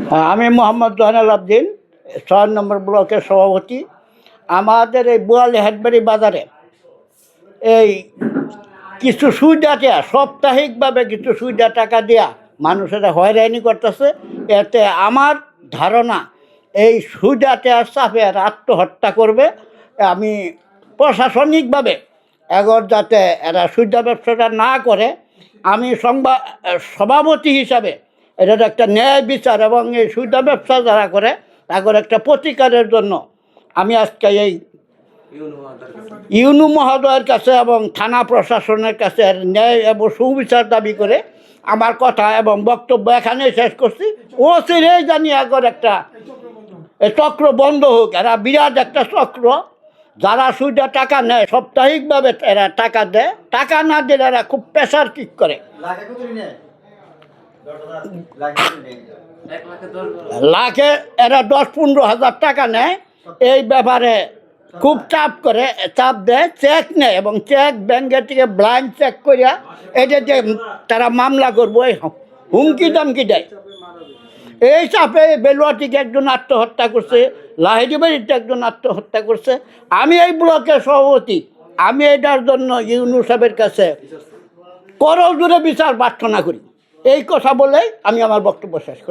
আমি মোহাম্মদ জয়নাল আবদিন ৬ নম্বর ব্লকের সভাপতি। আমাদের এই বোয়ালি হাটবাড়ি বাজারে এই কিছু সুবিধা সাপ্তাহিকভাবে কিছু সুবিধা টাকা দেওয়া মানুষেরা হয়রানি করতেছে। এতে আমার ধারণা এই সুবিধাটা চাপে আত্মহত্যা করবে। আমি প্রশাসনিকভাবে এগর যাতে এরা সুবিধা ব্যবসাটা না করে, আমি সভাপতি হিসাবে এটার একটা ন্যায় বিচার এবং এই সুবিধা ব্যবসা যারা করে তাদের একটা প্রতিকারের জন্য আমি আজকে এই ইউনু মহোদয়ের কাছে এবং থানা প্রশাসনের কাছে ন্যায় এবং সুবিচার দাবি করে আমার কথা এবং বক্তব্য এখানে শেষ করছি। ও চিরেই জানি আগর একটা চক্র বন্ধ হোক। এরা বিরাট একটা চক্র, যারা সুবিধা টাকা নেয় সাপ্তাহিকভাবে এরা টাকা দেয়, টাকা না দিলে এরা খুব প্রেশার কিক করে। লাখে এরা 10-15 হাজার টাকা নেয়। এই ব্যাপারে খুব চাপ দেয়, চেক নেয় এবং চেক ব্যাংকের থেকে ব্লাইন্ড চেক করিয়া এটা যে তারা মামলা করবো এই হুমকি দামকি দেয়। এই চাপে বেলুয়াটিকে একজন আত্মহত্যা করছে, লাহিড়িবাড়িতে একজন আত্মহত্যা করছে। আমি এই ব্লকের সভাপতি, আমি এটার জন্য ইউনু সাহেবের কাছে করজোড়ে বিচার প্রার্থনা করি। এই কথা বলেই আমি আমার বক্তব্য শেষ করি।